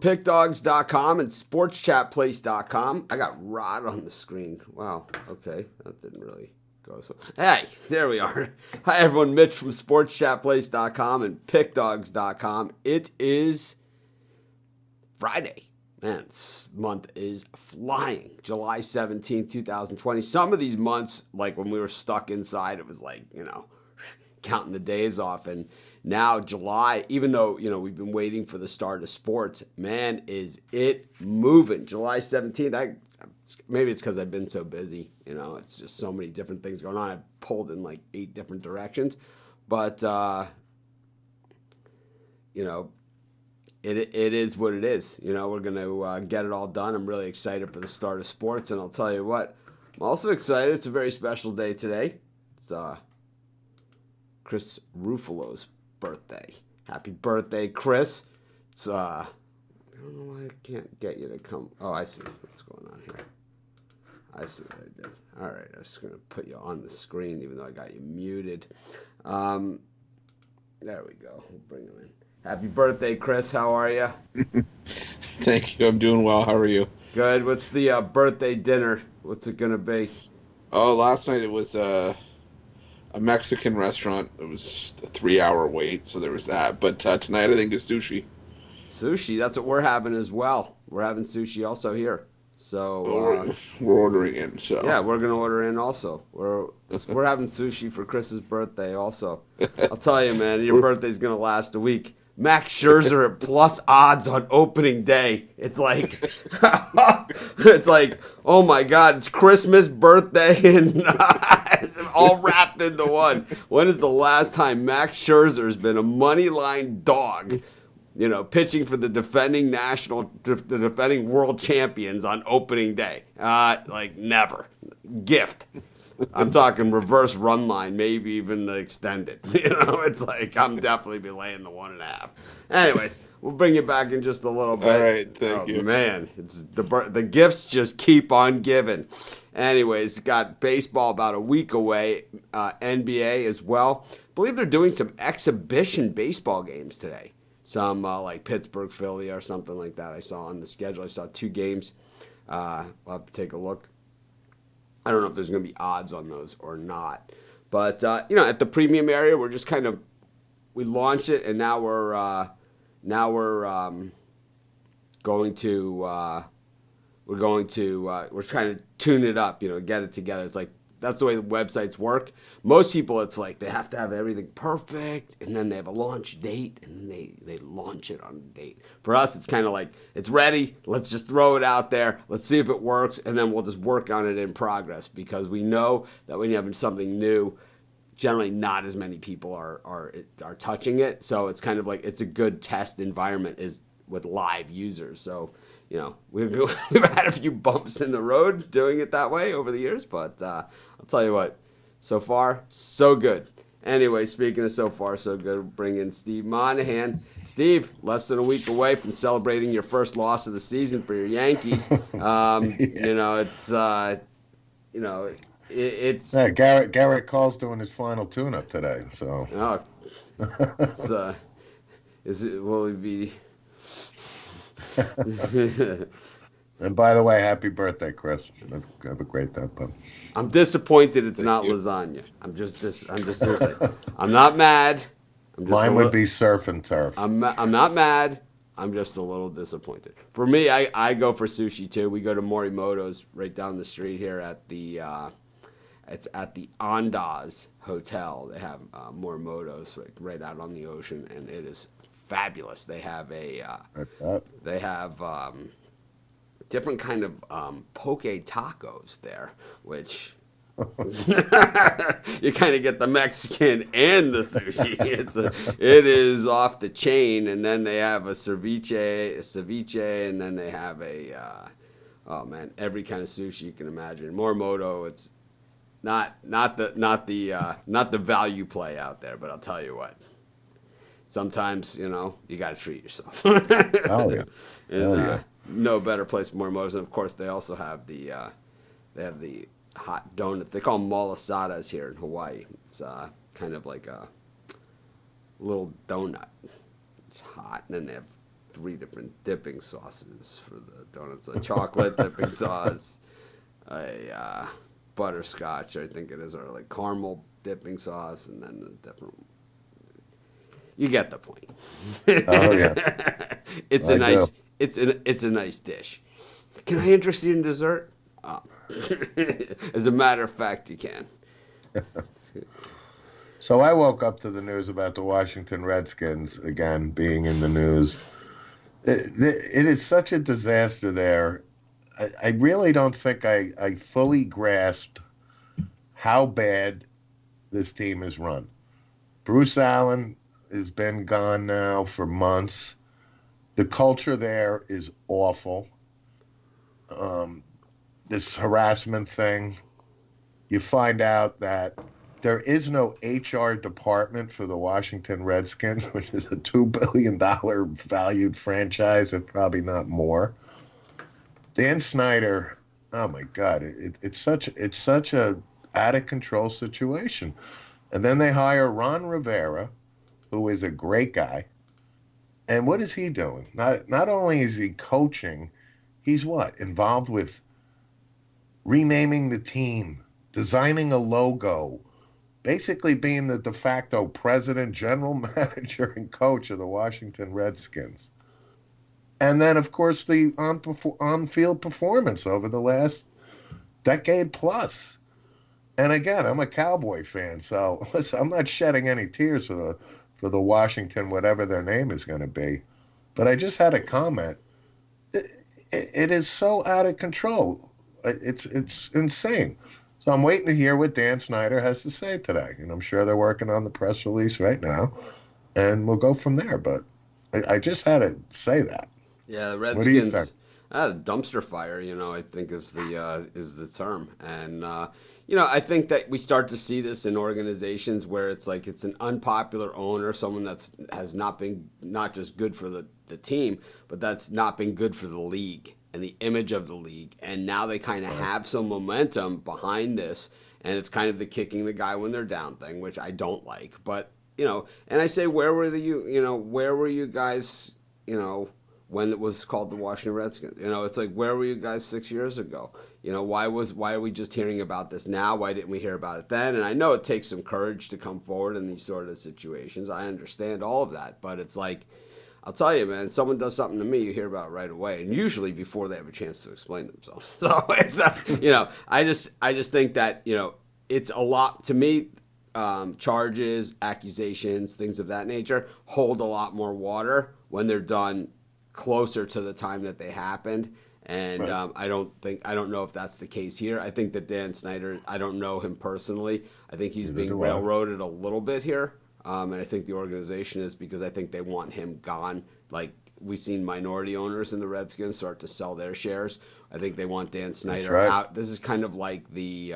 pickdogs.com and sportschatplace.com. I got Rod on the screen. Wow. Okay. That didn't really go so. Hey, there we are. Hi, everyone. Mitch from sportschatplace.com and pickdogs.com. It is Friday. Man, this month is flying. July 17th, 2020. Some of these months, like when we were stuck inside, it was like, counting the days off. And now July, even though, we've been waiting for the start of sports, man, is it moving. July 17th, maybe it's because I've been so busy. It's just so many different things going on. I've pulled in like 8 different directions. But, it is what it is. We're going to get it all done. I'm really excited for the start of sports. And I'll tell you what, I'm also excited. It's a very special day today. It's Chris Ruffalo's birthday. Happy birthday, Chris. It's I don't know why I can't get you to come. Oh, I see what's going on here. I see what I did. All right, I was just going to put you on the screen even though I got you muted. There we go. We'll bring him in. Happy birthday, Chris. How are you? Thank you. I'm doing well. How are you? Good. What's the birthday dinner? What's it going to be? Oh, last night it was a Mexican restaurant. It was a 3-hour wait, so there was that. But tonight I think it's sushi. Sushi. That's what we're having as well. We're having sushi also here. So we're ordering in. So yeah, we're gonna order in also. We're having sushi for Chris's birthday also. I'll tell you, man, your birthday's gonna last a week. Max Scherzer at plus odds on opening day. It's like, oh my God, it's Christmas, birthday, and all wrapped into one. When is the last time Max Scherzer's been a money line dog? Pitching for the defending world champions on opening day. Never. Gift. I'm talking reverse run line, maybe even the extended. It's like I'm definitely be laying the 1.5. Anyways, we'll bring you back in just a little bit. All right, thank you. Man, it's the gifts just keep on giving. Anyways, got baseball about a week away, NBA as well. I believe they're doing some exhibition baseball games today. Some like Pittsburgh, Philly, or something like that. I saw on the schedule. I saw 2 games. We'll have to take a look. I don't know if there's going to be odds on those or not. But, at the premium area, we're just we launched it, and now we're we're trying to tune it up, get it together. It's like, that's the way the websites work. Most people, it's like they have to have everything perfect, and then they have a launch date, and they launch it on a date. For us, it's kind of like, it's ready. Let's just throw it out there. Let's see if it works, and then we'll just work on it in progress, because we know that when you have something new, generally not as many people are touching it. So it's kind of like, it's a good test environment is with live users. So, we've had a few bumps in the road doing it that way over the years, but I'll tell you what, so far, so good. Anyway, speaking of so far, so good, we'll bring in Steve Monahan. Steve, less than a week away from celebrating your first loss of the season for your Yankees. It's Yeah, Garrett Call's doing his final tune-up today, so. Will he be... And by the way, happy birthday, Chris. Have a great day, bud. I'm disappointed it's not lasagna. I'm just I'm not mad. Mine would be surf and turf. I'm not mad. I'm just a little disappointed. For me, I go for sushi too. We go to Morimoto's right down the street here at the it's at the Andaz Hotel. They have Morimoto's right out on the ocean, and it is fabulous. They have different kind of poke tacos there, which you kind of get the Mexican and the sushi. It is off the chain, and then they have a ceviche, and then they have every kind of sushi you can imagine. Morimoto, it's not the value play out there, but I'll tell you what. Sometimes, you got to treat yourself. Oh, yeah. And, no better place for Morimoto's. And, of course, they also have the hot donuts. They call them malasadas here in Hawaii. It's kind of like a little donut. It's hot. And then they have 3 different dipping sauces for the donuts: a chocolate dipping sauce, a butterscotch, I think it is, or like caramel dipping sauce, and then the different. You get the point. Oh yeah, It's I a nice. do. It's a nice dish. Can I interest you in dessert? As a matter of fact, you can. So I woke up to the news about the Washington Redskins again being in the news. It is such a disaster there. I really don't think I fully grasped how bad this team is run. Bruce Allen has been gone now for months. The culture there is awful. This harassment thing, you find out that there is no HR department for the Washington Redskins, which is a $2 billion valued franchise, if probably not more. Dan Snyder, oh my God, it's such a out of control situation. And then they hire Ron Rivera, who is a great guy. And what is he doing? Not only is he coaching, he's what? Involved with renaming the team, designing a logo, basically being the de facto president, general manager, and coach of the Washington Redskins. And then, of course, the on-field performance over the last decade plus. And again, I'm a Cowboy fan, so listen, I'm not shedding any tears for the Washington, whatever their name is going to be. But I just had a comment. It is so out of control. It's insane. So I'm waiting to hear what Dan Snyder has to say today. And I'm sure they're working on the press release right now. And we'll go from there. But I just had to say that. Yeah, the What do you Redskins. think? Dumpster fire, I think is the term, and I think that we start to see this in organizations where it's like it's an unpopular owner, someone has not been not just good for the team, but that's not been good for the league and the image of the league, and now they kind of have some momentum behind this, and it's kind of the kicking the guy when they're down thing, which I don't like, but and I say where were where were you guys, when it was called the Washington Redskins? It's like, where were you guys 6 years ago? Why are we just hearing about this now? Why didn't we hear about it then? And I know it takes some courage to come forward in these sort of situations. I understand all of that, but it's like, I'll tell you, man, someone does something to me, you hear about it right away, and usually before they have a chance to explain themselves. So it's, I just think that, it's a lot to me. Charges, accusations, things of that nature hold a lot more water when they're done closer to the time that they happened, and right. I don't know if that's the case here. I think that Dan Snyder, I don't know him personally. I think he's being railroaded a little bit here, and I think the organization is, because I think they want him gone. Like, we've seen minority owners in the Redskins start to sell their shares. I think they want Dan Snyder out. This is kind of like the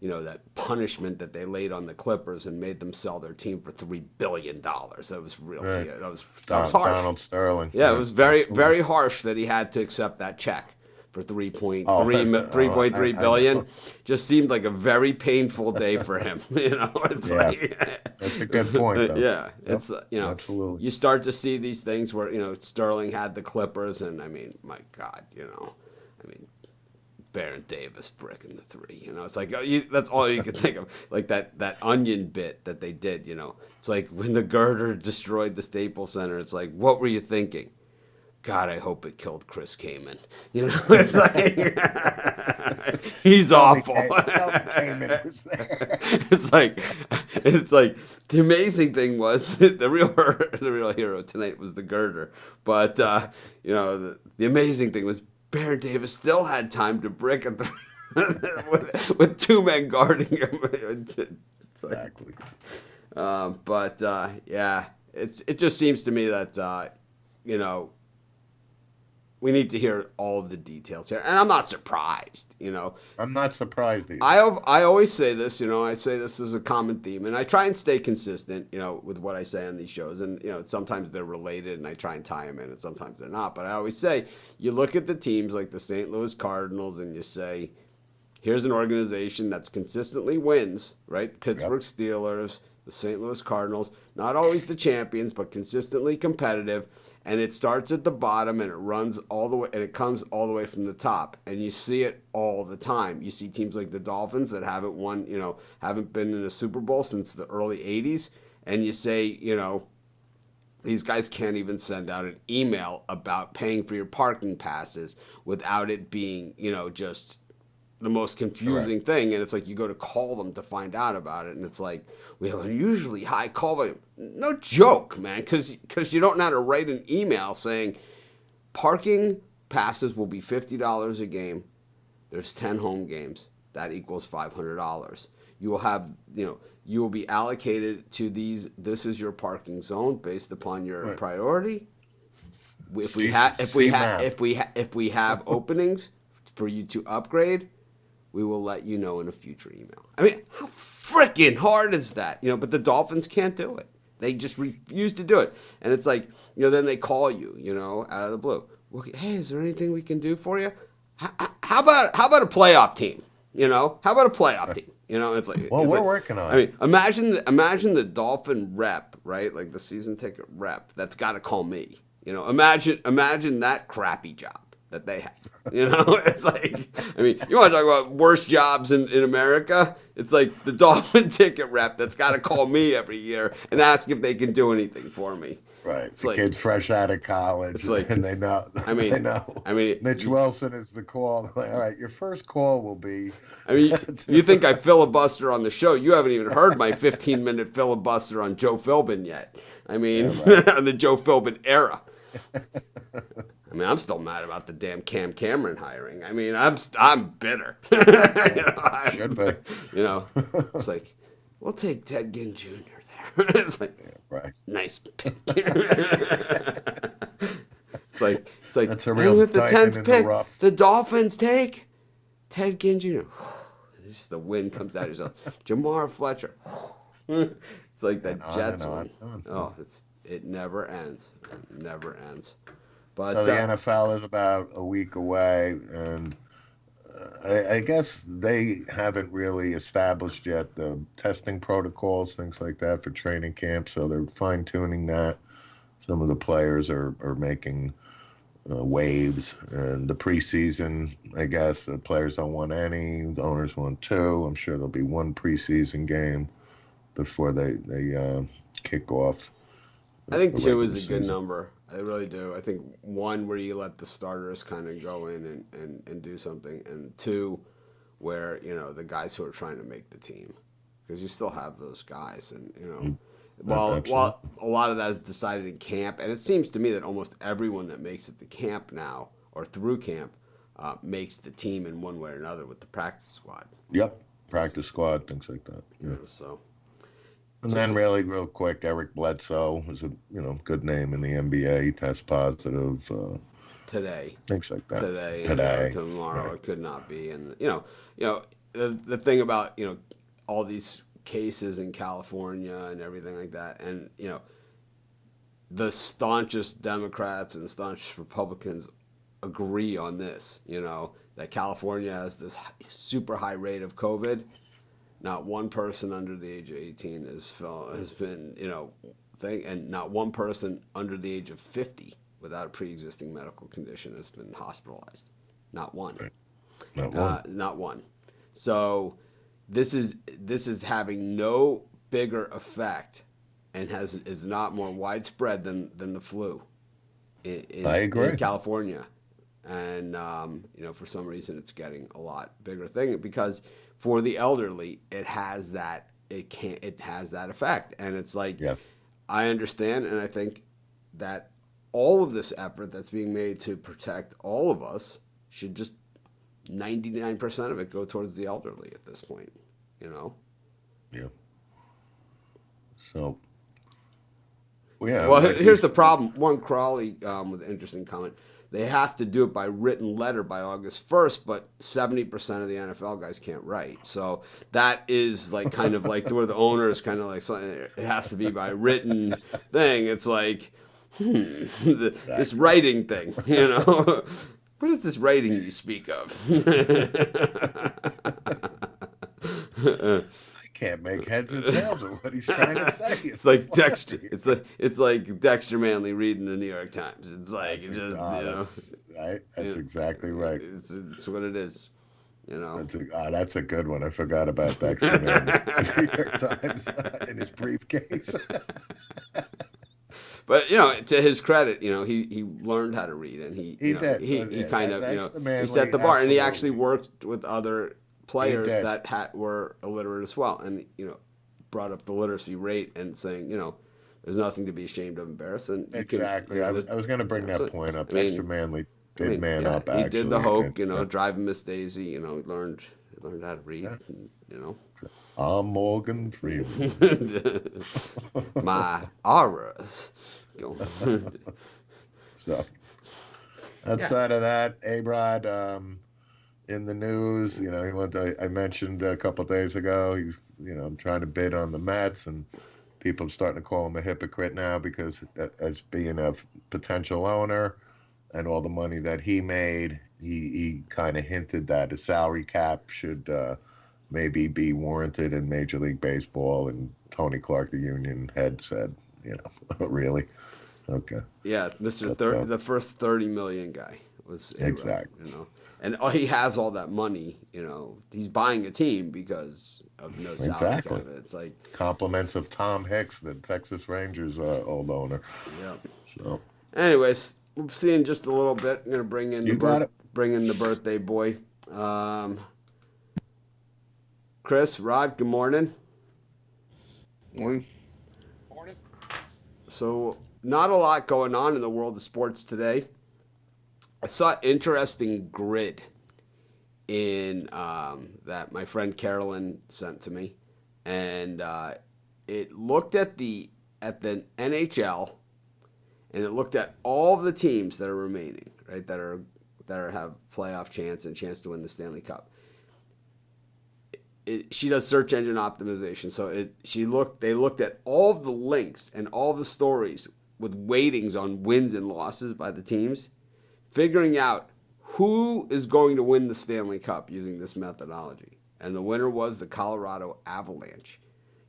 that punishment that they laid on the Clippers and made them sell their team for $3 billion. That was really that was harsh. Donald Sterling. Yeah, it was very harsh that he had to accept that check for 3.3 billion. Just seemed like a very painful day for him. It's like, that's a good point, though. Yeah, it's absolutely. You start to see these things where Sterling had the Clippers, and I mean, my God, Baron Davis bricking the 3. It's like that's all you can think of. Like that Onion bit that they did. It's like when the girder destroyed the Staples Center. It's like, what were you thinking? God, I hope it killed Chris Kaman. It's like he's awful. Kaman was there. It's like the amazing thing was the real hero tonight was the girder, but the amazing thing was Baron Davis still had time to brick at with 2 men guarding him. Exactly. It just seems to me that we need to hear all of the details here, and I'm not surprised. I'm not surprised either. I always say this. I say this as a common theme, and I try and stay consistent. With what I say on these shows, and sometimes they're related, and I try and tie them in, and sometimes they're not. But I always say, you look at the teams like the St. Louis Cardinals, and you say, here's an organization that's consistently wins, right? Pittsburgh Steelers, the St. Louis Cardinals, not always the champions, but consistently competitive. and it starts at the bottom and it runs all the way and it comes all the way from the top, and you see it all the time. You see teams like the Dolphins that haven't won, haven't been in a Super Bowl since the early 80s, and you say, these guys can't even send out an email about paying for your parking passes without it being, just the most confusing thing. And it's like you go to call them to find out about it, and it's like, we have unusually high call volume. No joke, man, because you don't know how to write an email saying parking passes will be $50 a game. There's 10 home games. That equals $500. You will have, you will be allocated to these. This is your parking zone based upon your priority. If we have openings for you to upgrade, we will let you know in a future email. I mean, how freaking hard is that? But the Dolphins can't do it. They just refuse to do it. And it's like, then they call you, out of the blue. Well, hey, is there anything we can do for you? How about a playoff team? How about a playoff team? It's like, well, we're working on it. I mean, imagine the Dolphin rep, right? Like the season ticket rep. That's got to call me. Imagine that crappy job that they have. It's like, I mean, you want to talk about worst jobs in America? It's like the Dolphin ticket rep that's got to call me every year and ask if they can do anything for me. Right. It's the kid's fresh out of college, and they know. They know. I mean, Mitch Wilson is the call. Like, all right, your first call will be. I mean, you think I filibuster on the show? You haven't even heard my 15-minute filibuster on Joe Philbin yet. I mean, on the Joe Philbin era. I mean, I'm still mad about the damn Cam Cameron hiring. I mean, I'm bitter. Should be. It's like, we'll take Ted Ginn Jr. there. It's like, nice pick. It's like that's a real with the 10th pick, the Dolphins take Ted Ginn Jr. It's just the wind comes out of yourself. Jamar Fletcher. It's like that Jets one. Oh, it never ends. It never ends. But so the NFL is about a week away, and I guess they haven't really established yet the testing protocols, things like that for training camp. So they're fine-tuning that. Some of the players are making waves, and the preseason, I guess the players don't want any. The owners want 2. I'm sure there'll be 1 preseason game before they kick off. I think 2 is a good number. I really do. I think 1 where you let the starters kind of go in and do something, and 2 where the guys who are trying to make the team, because you still have those guys, and while a lot of that is decided in camp, and it seems to me that almost everyone that makes it to camp now or through camp makes the team in one way or another with the practice squad. Yep, practice squad, things like that. Yeah. So. And then really real quick, Eric Bledsoe is a good name in the NBA. He tests positive today. Things like that. Today. Tomorrow it could not be. And the thing about all these cases in California and everything like that, and the staunchest Democrats and staunchest Republicans agree on this. That California has this super high rate of COVID. Not one person under the age of 18 has been, and not one person under the age of 50 without a pre-existing medical condition has been hospitalized. Not one. Not one. So this is having no bigger effect and is not more widespread than the flu I agree. in California. And, for some reason it's getting a lot bigger thing because for the elderly, it has that effect. And it's like, I understand. And I think that all of this effort that's being made to protect all of us should just 99% of it go towards the elderly at this point, Yeah. So, yeah. Well, here's the problem. Warren Crawley with an interesting comment. They have to do it by written letter by August 1st, but 70% of the NFL guys can't write. So that is like kind of like where the owner is kind of like, it has to be by written thing. It's like, this writing thing, What is this writing you speak of? I can't make heads or tails of what he's trying to say. It's like Dexter. It's like Dexter Manley reading the New York Times. It's like that's right. That's exactly right. It's what it is. That's a good one. I forgot about Dexter Manley. New York Times in his briefcase. But to his credit, he learned how to read, and he did. He kind of Manley, he set the bar, absolutely. and he actually worked with other players that were illiterate as well, and brought up the literacy rate and saying there's nothing to be ashamed of, embarrassed, and exactly. I was going to bring that point up. Dexter Manley did man up. Actually, he did the Hoke, driving Miss Daisy. He learned how to read. And, I'm Morgan Freeman. My auras. So, outside of that, A-Rod in the news. He went. I mentioned a couple of days ago. He's trying to bid on the Mets, and people are starting to call him a hypocrite now because as being a potential owner and all the money that he made, he kind of hinted that a salary cap should maybe be warranted in Major League Baseball. And Tony Clark, the union head, said, really? Okay. Yeah, the first 30 million guy was exactly. And he has all that money. He's buying a team because of no salary cap. It's like compliments of Tom Hicks, the Texas Rangers old owner. Yeah. So, anyways, we'll see in just a little bit. I'm gonna bring in the birthday boy. Chris, Rod, good morning. Morning. So, not a lot going on in the world of sports today. I saw an interesting grid in that my friend Carolyn sent to me, and it looked at the NHL, and it looked at all of the teams that are remaining, right? That have playoff chance and chance to win the Stanley Cup. She does search engine optimization, so they looked at all of the links and all of the stories with weightings on wins and losses by the teams, figuring out who is going to win the Stanley Cup using this methodology. And the winner was the Colorado Avalanche.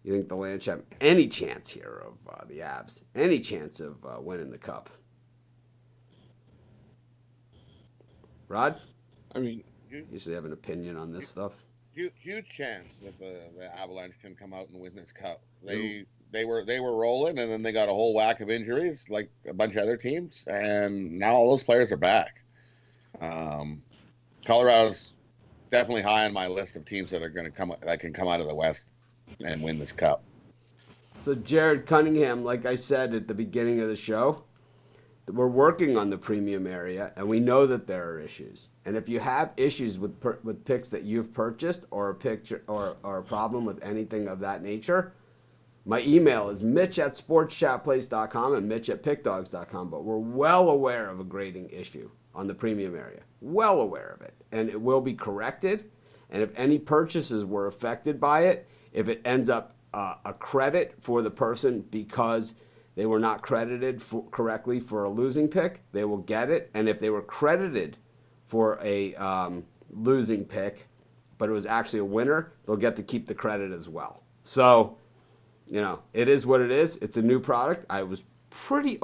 You think the Avalanche have any chance here of the Avs? Any chance of winning the Cup? Rod? I mean, you usually have an opinion on this stuff. Huge chance that the Avalanche can come out and win this cup. They were rolling, and then they got a whole whack of injuries, like a bunch of other teams, and now all those players are back. Colorado's definitely high on my list of teams that can come out of the West and win this cup. So Jared Cunningham, like I said at the beginning of the show, we're working on the premium area, and we know that there are issues. And if you have issues with picks that you've purchased, or a picture or a problem with anything of that nature, my email is mitch@sportschatplace.com and mitch@pickdogs.com. But we're well aware of a grading issue on the premium area. Well aware of it, and it will be corrected. And if any purchases were affected by it, if it ends up a credit for the person because they were not credited correctly for a losing pick, they will get it. And if they were credited for a losing pick, but it was actually a winner, they'll get to keep the credit as well. So, it is what it is. It's a new product. I've been pretty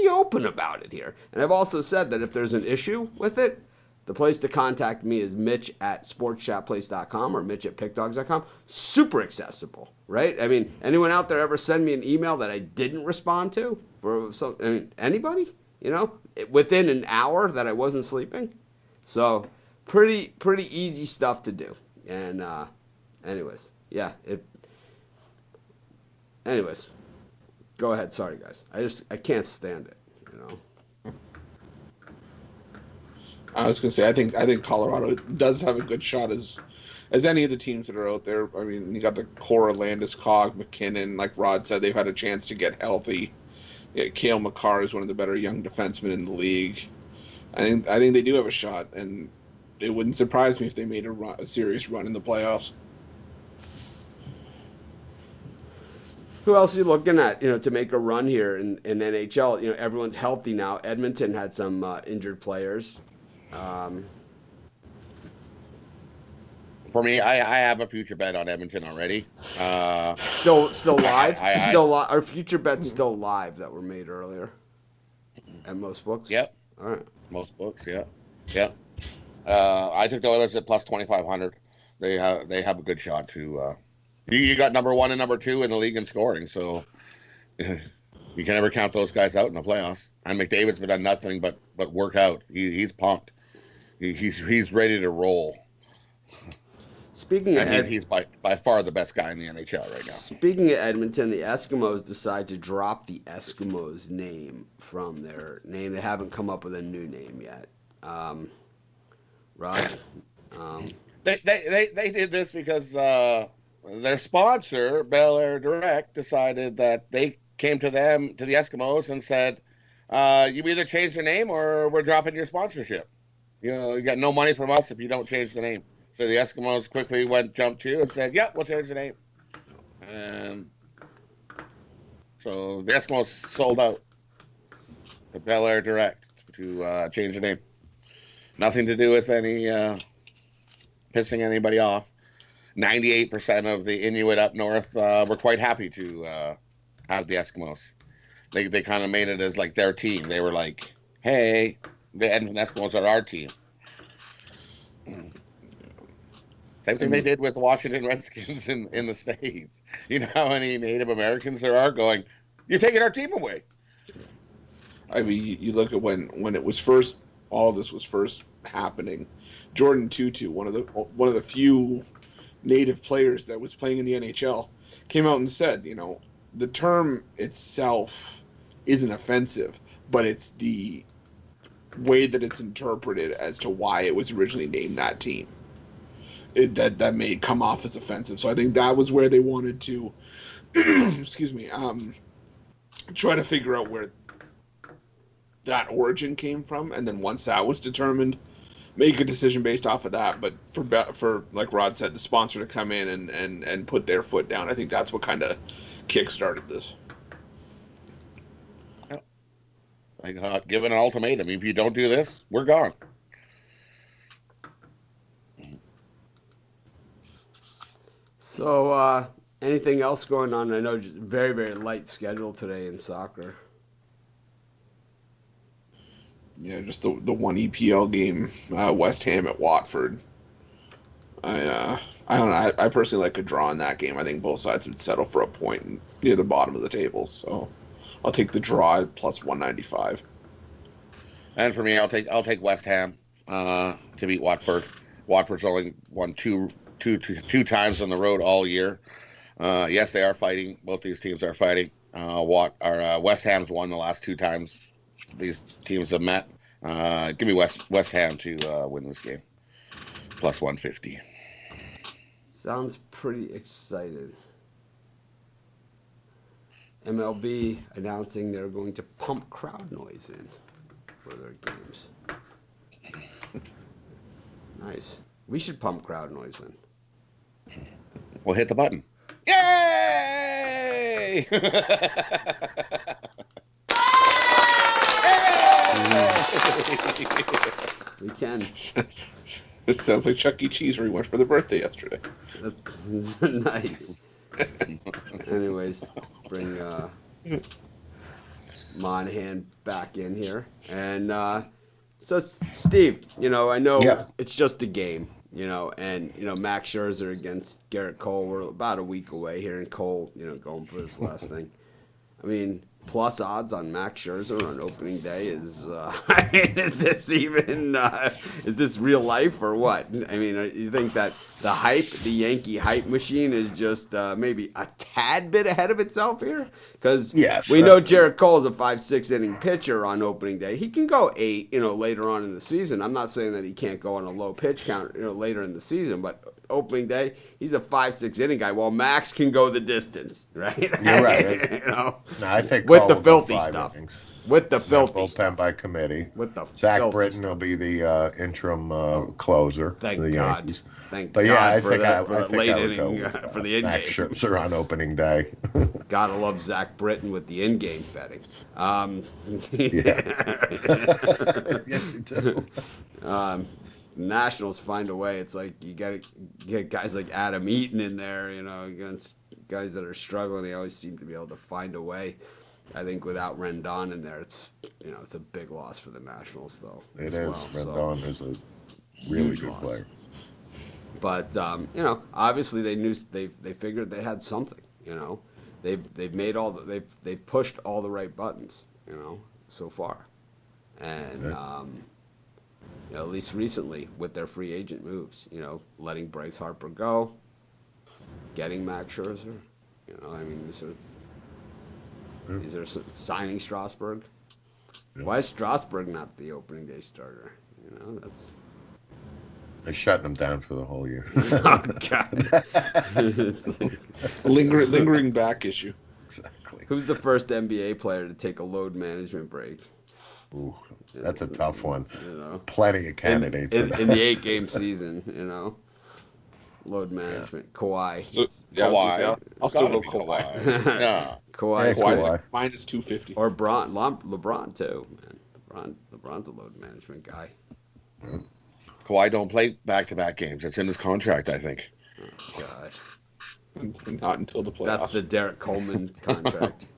open about it here. And I've also said that if there's an issue with it, the place to contact me is mitch@sportschatplace.com or mitch@pickdogs.com. Super accessible, right? I mean, anyone out there ever send me an email that I didn't respond to? Anybody? Within an hour that I wasn't sleeping? So, pretty easy stuff to do. And anyways, go ahead. Sorry, guys. I can't stand it, I was gonna say, I think Colorado does have a good shot as any of the teams that are out there. I mean, you got the core, Landeskog, McKinnon. Like Rod said, they've had a chance to get healthy. Yeah, Cale Makar is one of the better young defensemen in the league. I think they do have a shot, and it wouldn't surprise me if they made a serious run in the playoffs. Who else are you looking at, to make a run here in NHL? Everyone's healthy now. Edmonton had some injured players. For me, I have a future bet on Edmonton already. Still live. I- Still live. Our future bets still live that were made earlier. At most books. Yep, All right. most books. Yeah. I took the Oilers at plus 2,500. They have a good shot to. You got number 1 and number 2 in the league in scoring, so you can never count those guys out in the playoffs. And McDavid's been done nothing but work out. He's pumped. He's ready to roll. Speaking of And he's by far the best guy in the NHL right now. Speaking of Edmonton, the Eskimos decide to drop the Eskimos name from their name. They haven't come up with a new name yet. Rod? They did this because their sponsor, Bel Air Direct, decided that they came to them, to the Eskimos, and said, you either change the name or we're dropping your sponsorship. You got no money from us if you don't change the name. So the Eskimos quickly jumped to and said, yep, we'll change the name. And so the Eskimos sold out to Bel Air Direct to change the name. Nothing to do with any pissing anybody off. 98% of the Inuit up north were quite happy to have the Eskimos. They kind of made it as like their team. They were like, hey, the Edmonton Eskimos are our team. Same thing they did with the Washington Redskins in the States. You know how many Native Americans there are going, you're taking our team away. I mean, you look at when it was first, all this was first happening. Jordan Tutu, one of the few Native players that was playing in the NHL, came out and said, the term itself isn't offensive, but it's the way that it's interpreted as to why it was originally named that team. That may come off as offensive. So I think that was where they wanted to, excuse me, try to figure out where that origin came from, and then once that was determined, make a decision based off of that. But for like Rod said, the sponsor to come in and put their foot down, I think that's what kind of kick-started this. Like given an ultimatum, if you don't do this, we're gone. So, anything else going on? I know just very, very light schedule today in soccer. Yeah, just the one EPL game, West Ham at Watford. I don't know. I personally like a draw in that game. I think both sides would settle for a point near the bottom of the table. So I'll take the draw at plus 195. And for me, I'll take West Ham to beat Watford. Watford's only won two times on the road all year. Yes, they are fighting. Both these teams are fighting. West Ham's won the last 2 times these teams have met. Give me West Ham to win this game. Plus 150. Sounds pretty excited. MLB announcing they're going to pump crowd noise in for their games. Nice. We should pump crowd noise in. We'll hit the button. Yay! We can. This sounds like Chuck E. Cheese where he went for the birthday yesterday. Nice. Anyways, bring Monahan back in here. And so, Steve, I know it's just a game, and, Max Scherzer against Garrett Cole. We're about a week away here, and Cole, going for this last thing. I mean, plus odds on Max Scherzer on opening day is, is this even, is this real life or what? I mean, you think that the Yankee hype machine is just maybe a tad bit ahead of itself here? Because we know Garrett Cole's a 5-6 inning pitcher on opening day. He can go 8, later on in the season. I'm not saying that he can't go on a low pitch count, later in the season, but opening day, he's a 5-6 inning guy. While Max can go the distance, right? You're right. No, I think with Cole the will go filthy 5 stuff. innings. With the filthy Bullpen stuff. by committee. With the Zach filthy Britton stuff. will be the interim closer Thank for the God. Yankees. Thank But God yeah, I for think that, for I the think late I would go inning, with, for the in Max game. Scherzer on opening day. Gotta love Zach Britton with the in-game betting. Yes, you do. Nationals find a way. It's like you got to get guys like Adam Eaton in there, against guys that are struggling. They always seem to be able to find a way. I think without Rendon in there, it's a big loss for the Nationals, though. It is. Well. Rendon is a really Huge good loss. player. But obviously they figured they had something. They've made they've pushed all the right buttons. So far, and at least recently with their free agent moves. Letting Bryce Harper go, getting Max Scherzer. These are signing Strasburg. Yeah. Why is Strasburg not the opening day starter? That's. They're shutting them down for the whole year. Oh, God. It's like, Lingering back issue. Exactly. who's the first NBA player to take a load management break? Ooh, that's a tough one. You know, Plenty of candidates. in the 8-game season. Load management. Kawhi. So, yeah, Kawhi. I'll still Gotta go be Kawhi. Yeah. Kawhi. Yeah, Kawhi. Minus 250. Or LeBron too, man. LeBron's a load management guy. Kawhi don't play back-to-back games. It's in his contract, I think. Oh, God. Not until the playoffs. That's the Derek Coleman contract.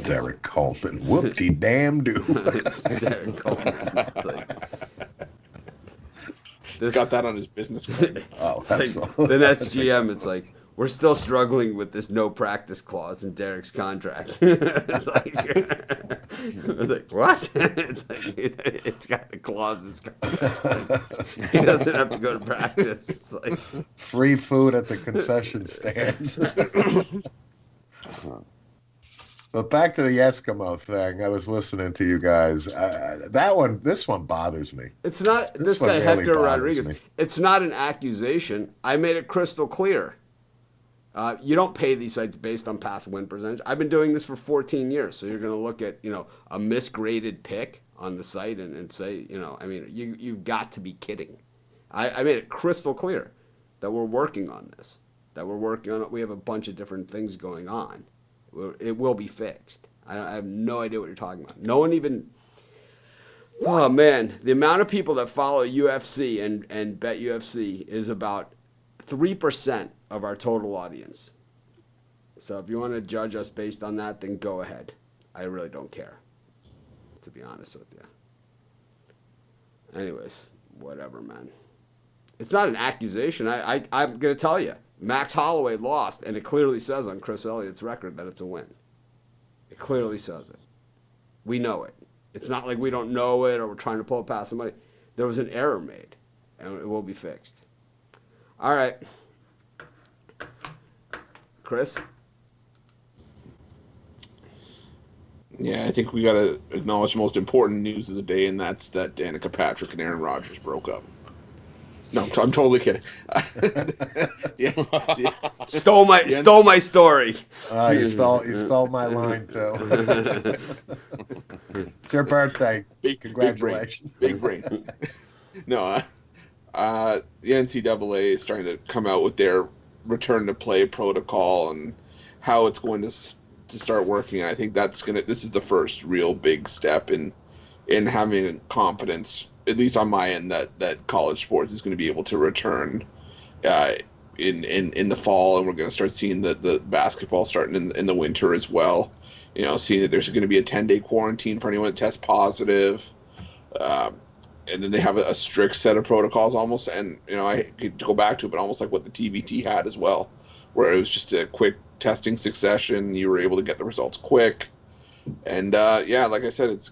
Derek Coleman. Whoop-de-damn-do. Derek Coleman. It's like, He's got that on his business card. Oh, It's like, absolutely. the Nets GM, it's like, we're still struggling with this no practice clause in Derek's contract. It's like, what? It's like, it's got a clause in his contract. He doesn't have to go to practice. It's like, Free food at the concession stands. But back to the Eskimo thing. I was listening to you guys. This one bothers me. it's not, This this one guy, really Hector bothers Rodriguez, me. it's not an accusation. I made it crystal clear. You don't pay these sites based on past win percentage. I've been doing this for 14 years. So you're going to look at, a misgraded pick on the site and say, you've got to be kidding. I made it crystal clear that we're working on this, that we're working on it. We have a bunch of different things going on. It will be fixed. I have no idea what you're talking about. No one even. Oh man, the amount of people that follow UFC and bet UFC is about 3% of our total audience. So if you want to judge us based on that, then go ahead. I really don't care, to be honest with you. Anyways, whatever, man. It's not an accusation. I'm going to tell you. Max Holloway lost, and it clearly says on Chris Elliott's record that it's a win. It clearly says it. We know it. It's not like we don't know it or we're trying to pull it past somebody. There was an error made, and it will be fixed. All right. Chris? Yeah, I think we got to acknowledge the most important news of the day, and that's that Danica Patrick and Aaron Rodgers broke up. No, I'm totally kidding. yeah. Stole my story. You stole my line too. It's your birthday. Congratulations. Big brain. No, the NCAA is starting to come out with their return to play protocol and how it's going to start working. And I think this is the first real big step in having confidence, at least on my end, that college sports is going to be able to return in the fall, and we're going to start seeing the basketball starting in the winter as well. Seeing that there's going to be a 10-day quarantine for anyone that tests positive, and then they have a strict set of protocols almost. And I could go back to it, but almost like what the TBT had as well, where it was just a quick testing succession. You were able to get the results quick, and like I said, it's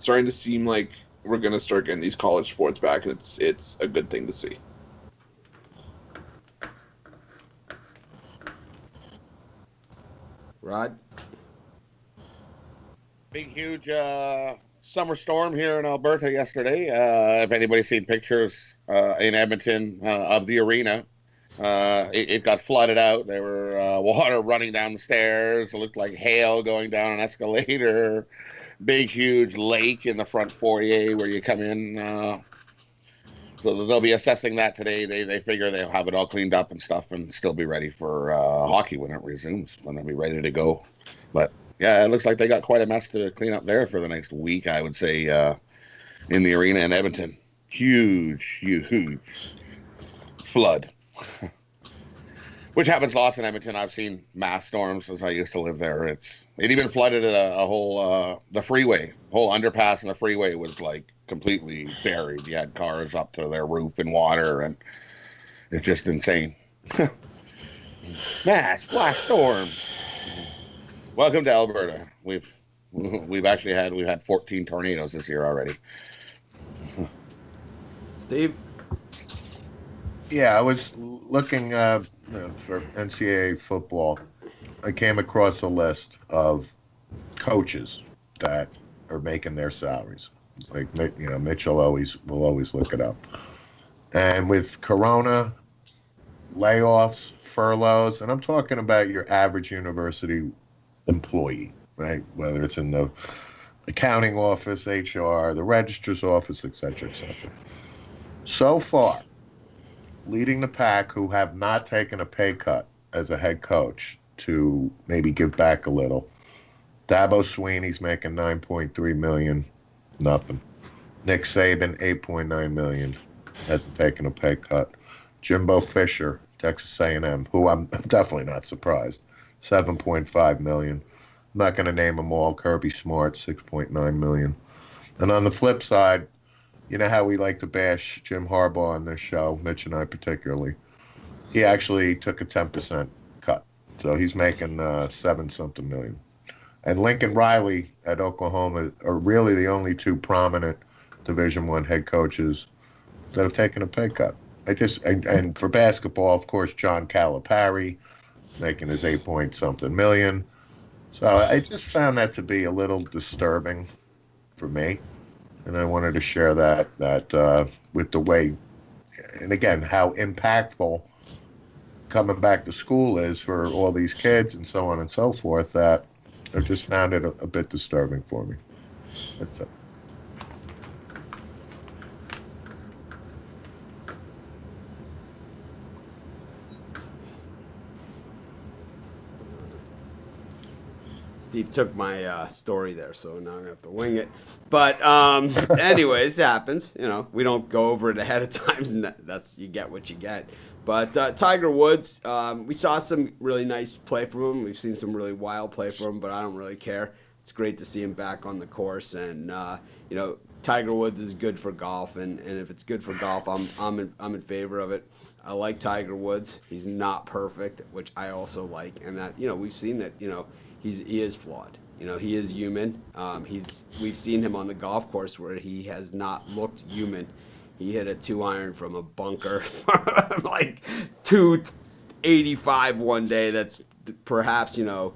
starting to seem like we're going to start getting these college sports back, and it's a good thing to see. Rod? Big, huge summer storm here in Alberta yesterday. If anybody's seen pictures in Edmonton of the arena, it got flooded out. There were water running down the stairs. It looked like hail going down an escalator. Big, huge lake in the front foyer where you come in. So they'll be assessing that today. They figure they'll have it all cleaned up and stuff and still be ready for hockey when it resumes, when they'll be ready to go. But, yeah, it looks like they got quite a mess to clean up there for the next week, I would say, in the arena in Edmonton. huge flood. Which happens lots in Edmonton. I've seen mass storms since I used to live there. It even flooded a whole the freeway, whole underpass, and the freeway was like completely buried. You had cars up to their roof in water, and it's just insane. Mass flash storms. Welcome to Alberta. We've had 14 tornadoes this year already. Steve? Yeah, I was looking for NCAA football. I came across a list of coaches that are making their salaries. Like, Mitch will always look it up. And with Corona, layoffs, furloughs, and I'm talking about your average university employee, right? Whether it's in the accounting office, HR, the registrar's office, et cetera, et cetera. So far, leading the pack who have not taken a pay cut as a head coach to maybe give back a little. Dabo Sweeney's making $9.3 million, nothing. Nick Saban, $8.9 million, hasn't taken a pay cut. Jimbo Fisher, Texas A&M, who I'm definitely not surprised, $7.5 million. I'm not going to name them all. Kirby Smart, $6.9 million. And on the flip side, you know how we like to bash Jim Harbaugh on this show, Mitch and I particularly. He actually took a 10% cut. So he's making 7-something million. And Lincoln Riley at Oklahoma are really the only two prominent Division I head coaches that have taken a pay cut. And for basketball, of course, John Calipari making his 8-point-something million. So I just found that to be a little disturbing for me. And I wanted to share that with the way, and again, how impactful coming back to school is for all these kids and so on and so forth, that I just found it a bit disturbing for me. That's it. Steve took my story there, so now I'm gonna have to wing it. But anyways, it happens. We don't go over it ahead of time, and that's you get what you get. But Tiger Woods, we saw some really nice play from him. We've seen some really wild play from him, but I don't really care. It's great to see him back on the course, and Tiger Woods is good for golf, and if it's good for golf, I'm in favor of it. I like Tiger Woods. He's not perfect, which I also like, and that we've seen that he is flawed. He is human. We've seen him on the golf course where he has not looked human. He hit a 2-iron from a bunker like 285 one day. That's perhaps the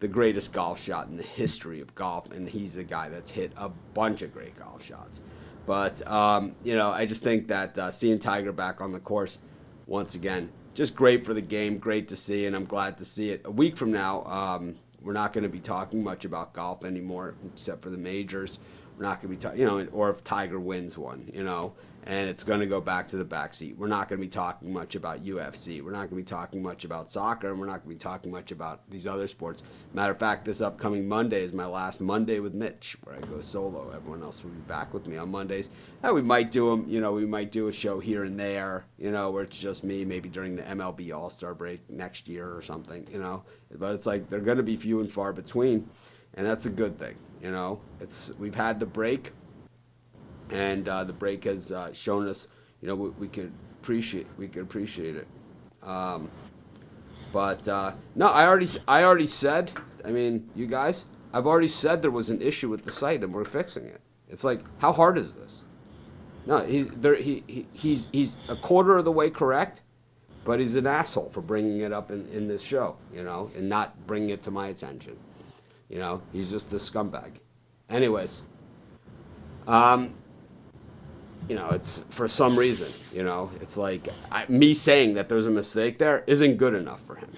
greatest golf shot in the history of golf, and he's a guy that's hit a bunch of great golf shots. But I just think that seeing Tiger back on the course once again, just great for the game, great to see, and I'm glad to see it. A week from now, we're not going to be talking much about golf anymore, except for the majors. We're not going to be talking, or if Tiger wins one, and it's going to go back to the backseat. We're not going to be talking much about UFC. We're not going to be talking much about soccer, and we're not going to be talking much about these other sports. Matter of fact, this upcoming Monday is my last Monday with Mitch, where I go solo. Everyone else will be back with me on Mondays. And we might do them, we might do a show here and there, where it's just me, maybe during the MLB All-Star break next year or something, But it's like they're going to be few and far between, and that's a good thing, We've had the break. And the break has shown us, we could appreciate it. But no, I already said. You guys, I've already said there was an issue with the site, and we're fixing it. It's like, how hard is this? No, he's a quarter of the way correct, but he's an asshole for bringing it up in this show, and not bringing it to my attention. He's just a scumbag. Anyways. It's for some reason, it's like me saying that there's a mistake there isn't good enough for him,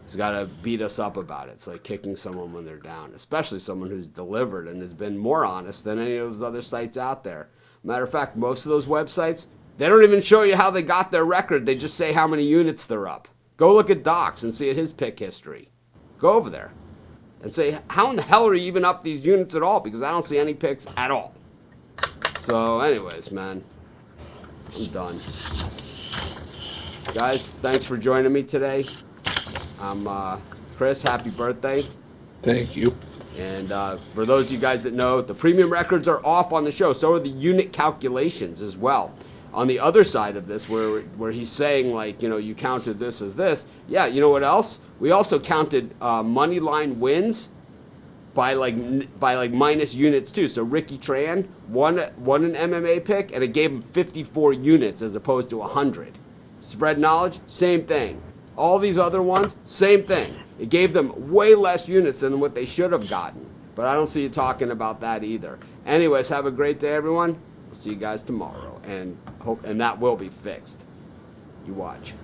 He's got to beat us up about it. It's like kicking someone when they're down, especially someone who's delivered and has been more honest than any of those other sites out there. Matter of fact, most of those websites, they don't even show you how they got their record. They just say how many units they're up. Go look at Docs and see at his pick history. Go over there and say, how in the hell are you even up these units at all? Because I don't see any picks at all. So, anyways, man, I'm done. Guys, thanks for joining me today. I'm Chris. Happy birthday. Thank you. And for those of you guys that know, the premium records are off on the show. So are the unit calculations as well. On the other side of this, where he's saying, like, you know, you counted this as this. Yeah, you know what else? We also counted money line wins by like minus units too. So Ricky Tran won an MMA pick, and it gave him 54 units as opposed to 100. Spread knowledge, same thing. All these other ones, same thing. It gave them way less units than what they should have gotten. But I don't see you talking about that either. Anyways, have a great day, everyone. We'll see you guys tomorrow, and that will be fixed. You watch.